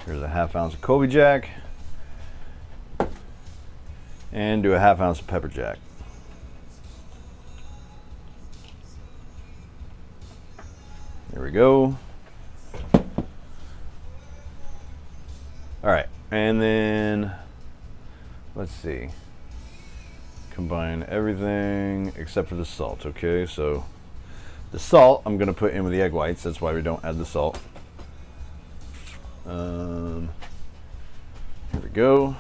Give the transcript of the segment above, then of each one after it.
Here's a 1/2 ounce of Colby Jack. And do a 1/2 ounce of pepper jack. There we go. All right, and then let's see. Combine everything except for the salt. Okay, so the salt I'm gonna put in with the egg whites. That's why we don't add the salt. Here we go.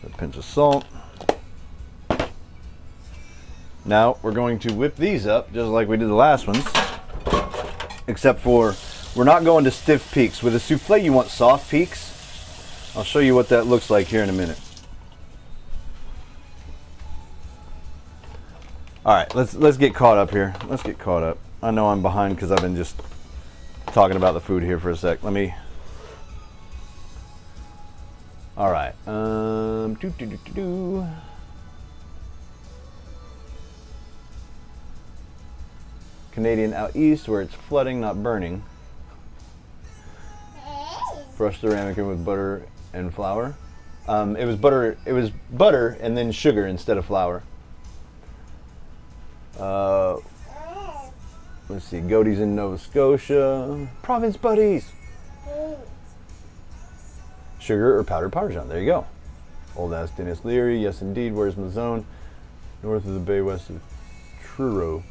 A pinch of salt. Now we're going to whip these up just like we did the last ones, except for we're not going to stiff peaks. With a souffle you want soft peaks. I'll show you what that looks like here in a minute. All right, let's get caught up here. Let's get caught up. I know I'm behind because I've been just talking about the food here for a sec. Let me. All right. Canadian out east where it's flooding, not burning. Brush the ramekin with butter and flour. It was butter. It was butter and then sugar instead of flour. Let's see. Godey's in Nova Scotia. Province buddies. Sugar or powdered Parmesan. There you go. Old ass Dennis Leary. Yes, indeed. Where's my zone? North of the bay, west of Truro.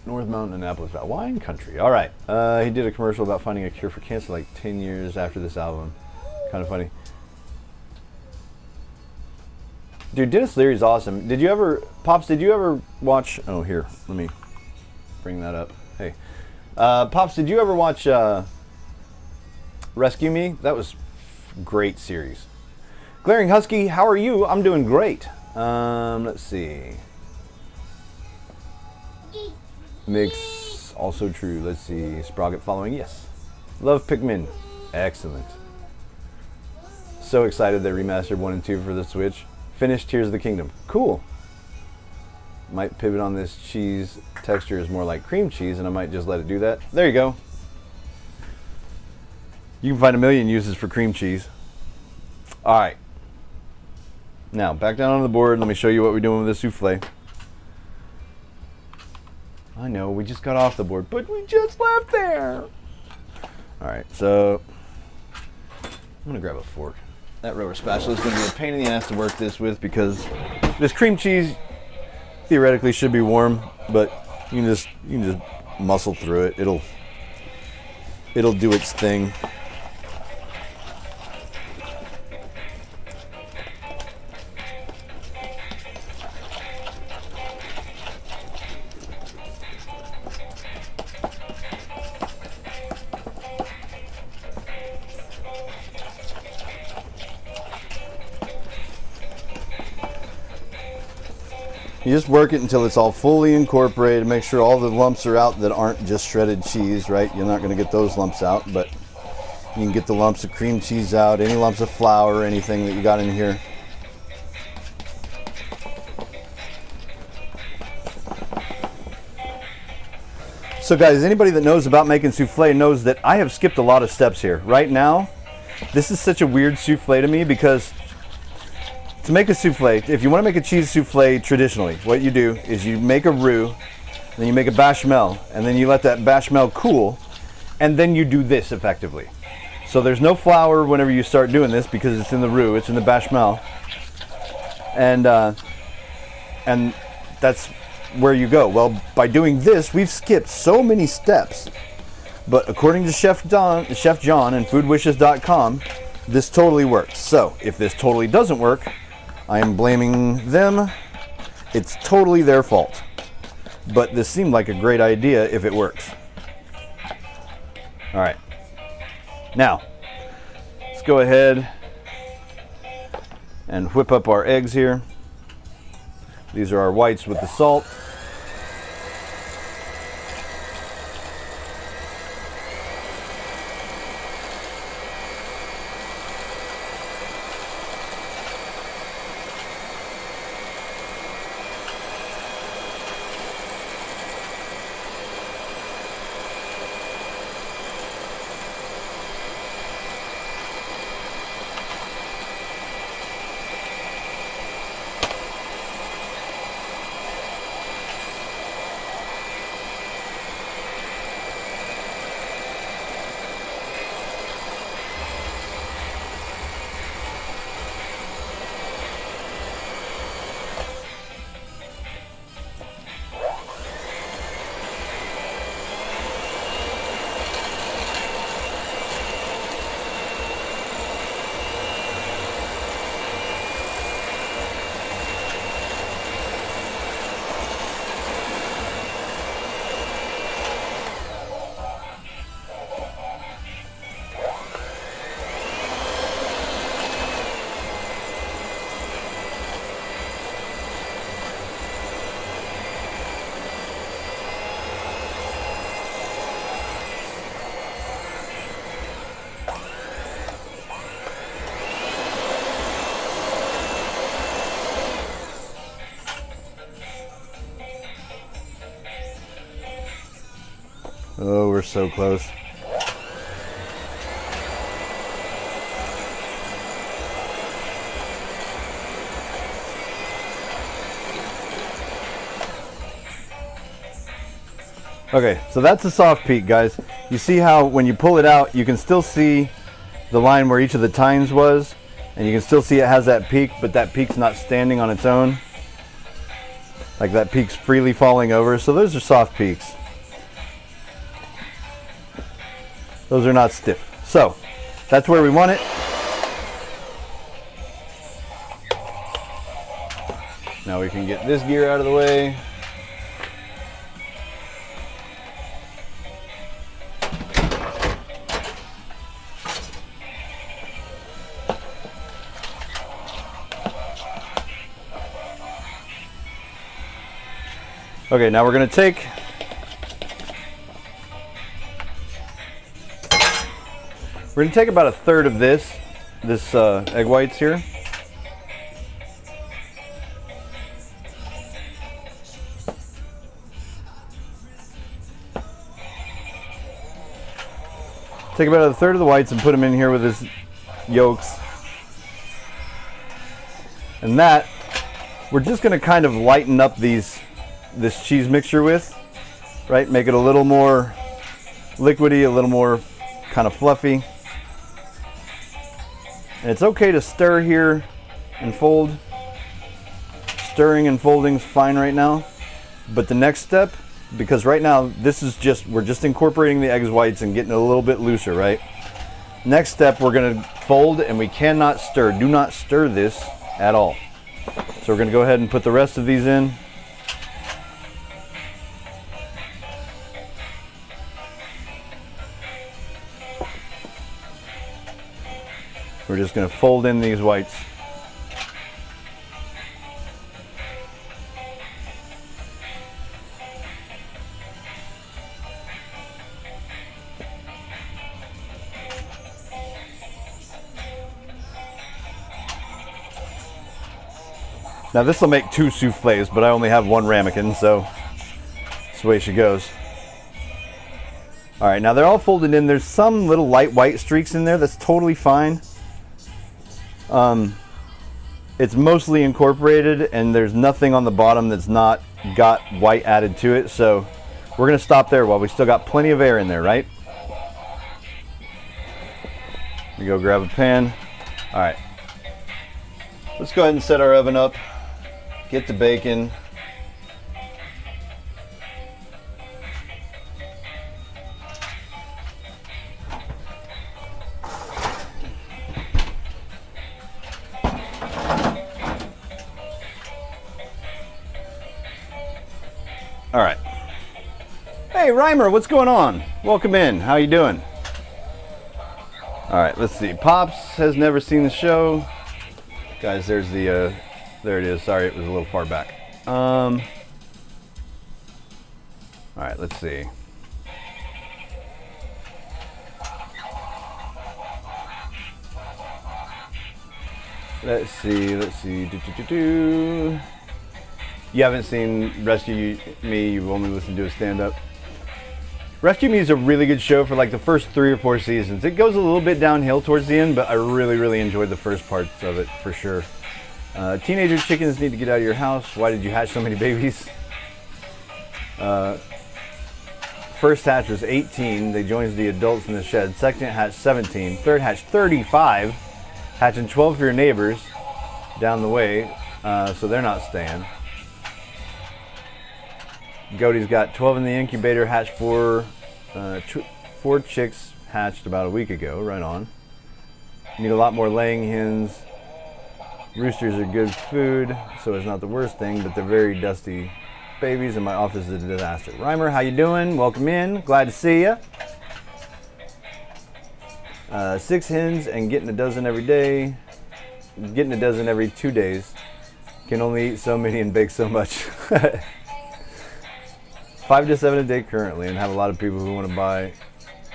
North Mountain, Annapolis Valley. Wine country. All right. He did a commercial about finding a cure for cancer like 10 years after this album. Kind of funny. Dude, Dennis Leary's awesome. Did you ever, Pops, did you ever watch, oh, here, let me bring that up. Hey. Pops, did you ever watch Rescue Me? That was a great series. Glaring Husky, how are you? I'm doing great. Let's see. Mix, also true. Let's see. Sprocket following, yes. Love Pikmin, excellent. So excited they remastered 1 and 2 for the Switch. Finished Tears of the Kingdom, cool. Might pivot on this cheese. Texture is more like cream cheese, and I might just let it do that. There you go. You can find a million uses for cream cheese. All right. Now, back down on the board. Let me show you what we're doing with this souffle. I know, we just got off the board, but we just left there. All right, so I'm gonna grab a fork. That rubber spatula is gonna be a pain in the ass to work this with because this cream cheese theoretically should be warm, but you can just muscle through it. It'll do its thing. You just work it until it's all fully incorporated. Make sure all the lumps are out that aren't just shredded cheese, right? You're not going to get those lumps out, but you can get the lumps of cream cheese out, any lumps of flour, anything that you got in here. So guys, anybody that knows about making souffle knows that I have skipped a lot of steps here. Right now, this is such a weird souffle to me because to make a souffle, if you want to make a cheese souffle traditionally, what you do is you make a roux, then you make a bechamel, and then you let that bechamel cool, and then you do this effectively. So there's no flour whenever you start doing this because it's in the roux, it's in the bechamel, and that's where you go. Well, by doing this, we've skipped so many steps, but according to Chef John and foodwishes.com, this totally works. So if this totally doesn't work, I am blaming them. It's totally their fault. But this seemed like a great idea if it works. All right. Now, let's go ahead and whip up our eggs here. These are our whites with the salt. Oh, we're so close. Okay, so that's a soft peak, guys. You see how when you pull it out, you can still see the line where each of the tines was, and you can still see it has that peak, but that peak's not standing on its own. Like that peak's freely falling over. So those are soft peaks. Those are not stiff. So that's where we want it. Now we can get this gear out of the way. Okay, now we're going to take about a third of this egg whites here. Take about a third of the whites and put them in here with his yolks. And that, we're just going to kind of lighten up this cheese mixture with, right? Make it a little more liquidy, a little more kind of fluffy. And it's okay to stir here and fold. Stirring and folding is fine right now. But the next step, because right now we're just incorporating the egg whites and getting it a little bit looser, right? Next step, we're gonna fold, and we cannot stir. Do not stir this at all. So we're gonna go ahead and put the rest of these in. We're just going to fold in these whites. Now this will make 2 soufflés, but I only have 1 ramekin, so that's the way she goes. All right, now they're all folded in. There's some little light white streaks in there. That's totally fine. It's mostly incorporated, and there's nothing on the bottom that's not got white added to it, so we're going to stop there while we still got plenty of air in there, right? We go grab a pan. All right, let's go ahead and set our oven up, get the bacon. All right. Hey, Reimer, what's going on? Welcome in. How you doing? All right, let's see. Pops has never seen the show. Guys, there's the, there it is. Sorry, it was a little far back. All right, let's see. Let's see. You haven't seen Rescue Me, you've only listened to a stand-up. Rescue Me is a really good show for like the first 3 or 4 seasons. It goes a little bit downhill towards the end, but I really enjoyed the first parts of it for sure. Teenager chickens need to get out of your house. Why did you hatch so many babies? First hatch was 18. They joins the adults in the shed. Second hatch 17. Third hatch 35. Hatching 12 for your neighbors down the way, so they're not staying. Goaty's got 12 in the incubator, hatched 4 chicks hatched about a week ago, right on. Need a lot more laying hens. Roosters are good food, so it's not the worst thing, but they're very dusty babies, and my office is a disaster. Reimer, how you doing? Welcome in, glad to see you. 6 hens and getting a dozen every day. Getting a dozen every 2 days. Can only eat so many and bake so much. 5 to 7 a day currently, and have a lot of people who want to buy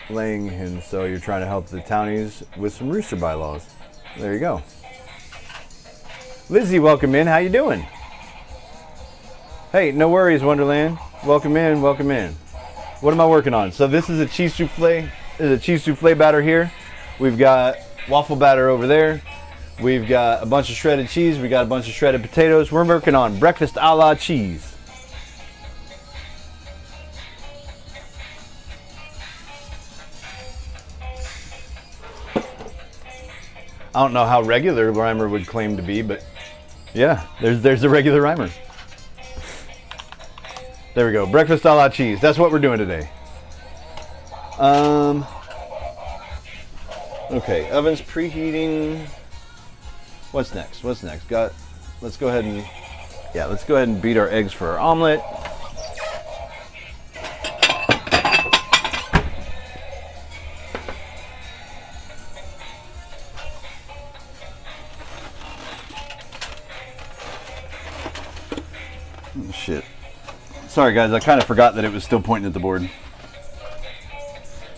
laying hens, so you're trying to help the townies with some rooster bylaws. There you go. Lizzie, welcome in. How you doing? Hey, no worries, Wonderland. Welcome in, welcome in. what am I working on? So this is a cheese souffle. There's a cheese souffle batter here. We've got waffle batter over there. We've got a bunch of shredded cheese. We got a bunch of shredded potatoes. We're working on breakfast a la cheese. I don't know how regular Reimer would claim to be, but yeah, there's a regular Reimer. There we go, breakfast a la cheese. That's what we're doing today. Okay, oven's preheating. What's next? Let's go ahead and beat our eggs for our omelet. Oh, shit. Sorry guys, I kind of forgot that it was still pointing at the board.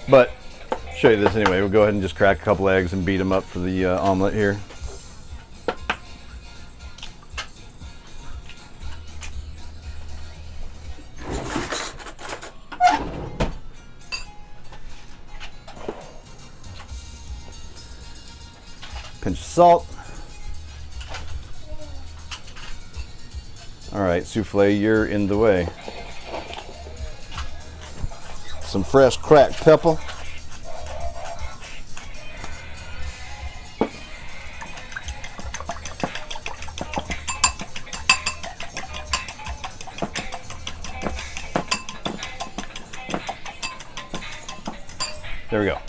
But show you this anyway. We'll go ahead and just crack a couple eggs and beat them up for the omelet here. Pinch of salt. All right, souffle, you're in the way. Some fresh cracked pepper. There we go.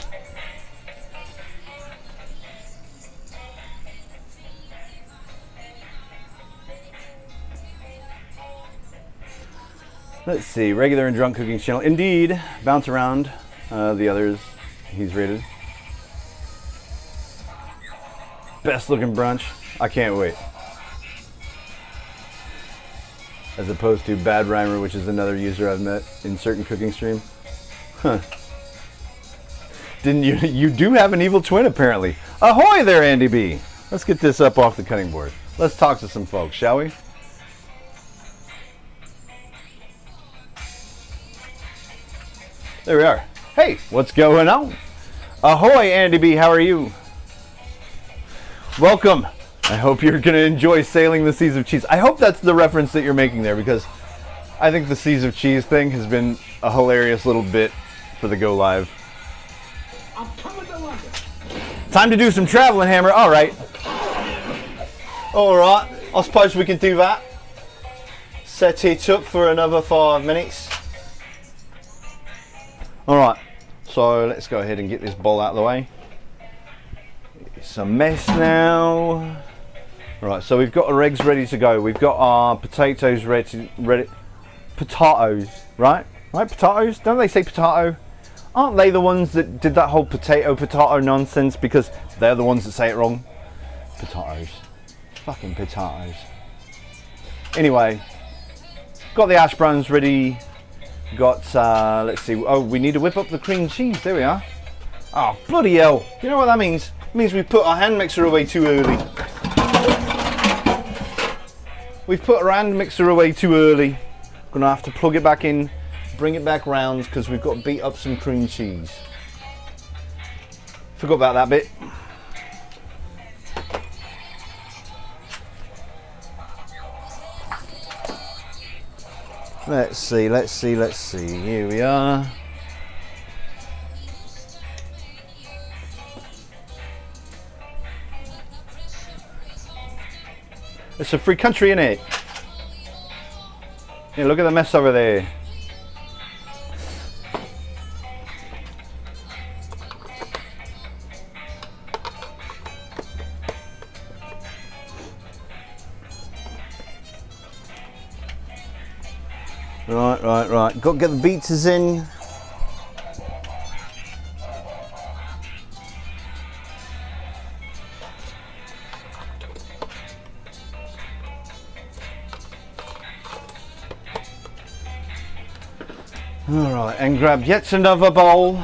Let's see, regular and drunk cooking channel. Indeed, bounce around the others he's rated. Best looking brunch. I can't wait. As opposed to Bad Reimer, which is another user I've met in certain cooking stream. Huh. Didn't you? You do have an evil twin apparently. Ahoy there, Andy B. Let's get this up off the cutting board. Let's talk to some folks, shall we? There we are. Hey, what's going on? Ahoy, Andy B. How are you? Welcome. I hope you're going to enjoy sailing the seas of cheese. I hope that's the reference that you're making there, because I think the seas of cheese thing has been a hilarious little bit for the Go Live. I'm coming to London. Time to do some traveling, Hammer. All right. All right. I suppose we can do that. Set it up for another 5 minutes. All right. So let's go ahead and get this bowl out of the way. It's a mess now. All right. So we've got our eggs ready to go. We've got our potatoes ready. Potatoes, right? Right? Potatoes. Don't they say potato? Aren't they the ones that did that whole potato nonsense? Because they're the ones that say it wrong. Potatoes. Fucking potatoes. Anyway, got the hash browns ready. Got, let's see. Oh, we need to whip up the cream cheese. There we are. Oh, bloody hell. You know what that means? It means we put our hand mixer away too early. We've put our hand mixer away too early. Gonna have to plug it back in. Bring it back round because we've got to beat up some cream cheese. Forgot about that bit. Let's see. Here we are. It's a free country, innit? Yeah, look at the mess over there. Right. Got to get the beaters in. All right, and grab yet another bowl.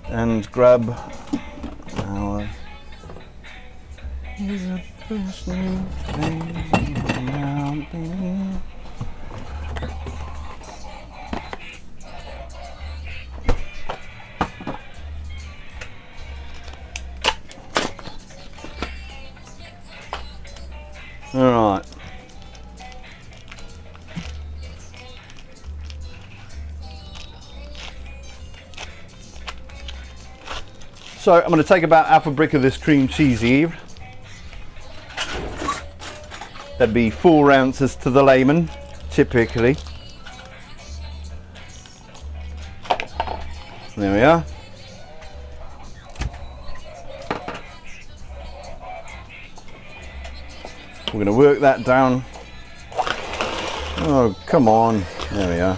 And grab our is the best new thing around me. All right. So I'm going to take about half a brick of this cream cheese here. That'd be 4 ounces to the layman, typically. There we are. We're going to work that down. Oh, come on. There we are.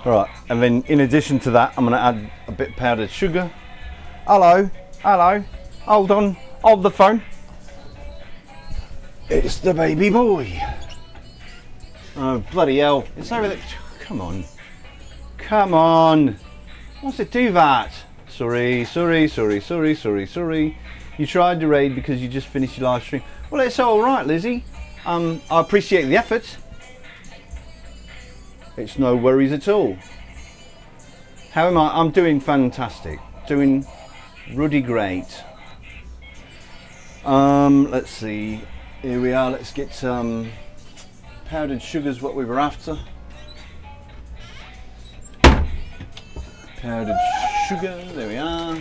Right, and then in addition to that, I'm going to add a bit of powdered sugar. Hello, hello, hold on, hold the phone. It's the baby boy. Oh, bloody hell, it's over there. Come on, come on. What's it do that? Sorry. You tried to raid because you just finished your live stream. Well, it's all right, Lizzie. I appreciate the effort. It's no worries at all. How am I? I'm doing fantastic. Doing ruddy great. Let's see. Here we are. Let's get some powdered sugars, what we were after. Powdered sugar. There we are.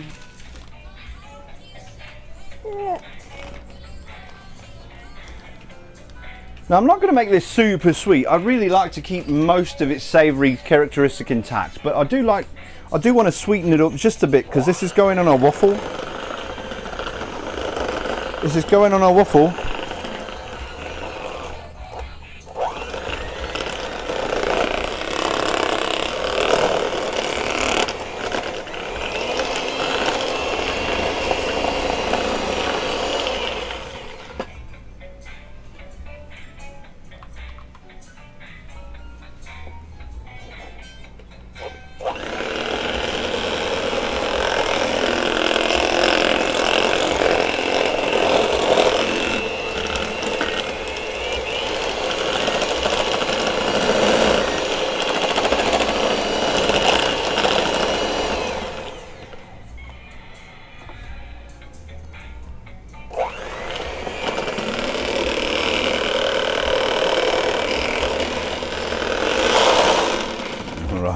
Now I'm not going to make this super sweet. I really like to keep most of its savoury characteristic intact, but I do want to sweeten it up just a bit because this is going on a waffle. This is going on a waffle.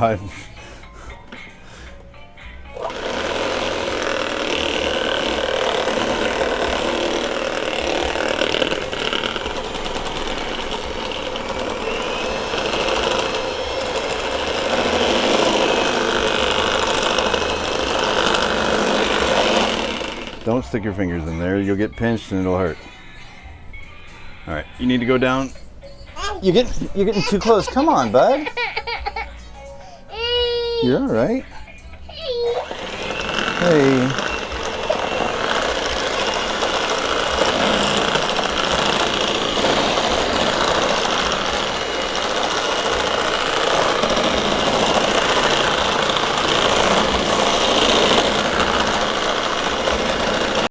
Right. Don't stick your fingers in there. You'll get pinched and it'll hurt. All right, you need to go down. You're getting too close. Come on, bud. You're all right. Hey.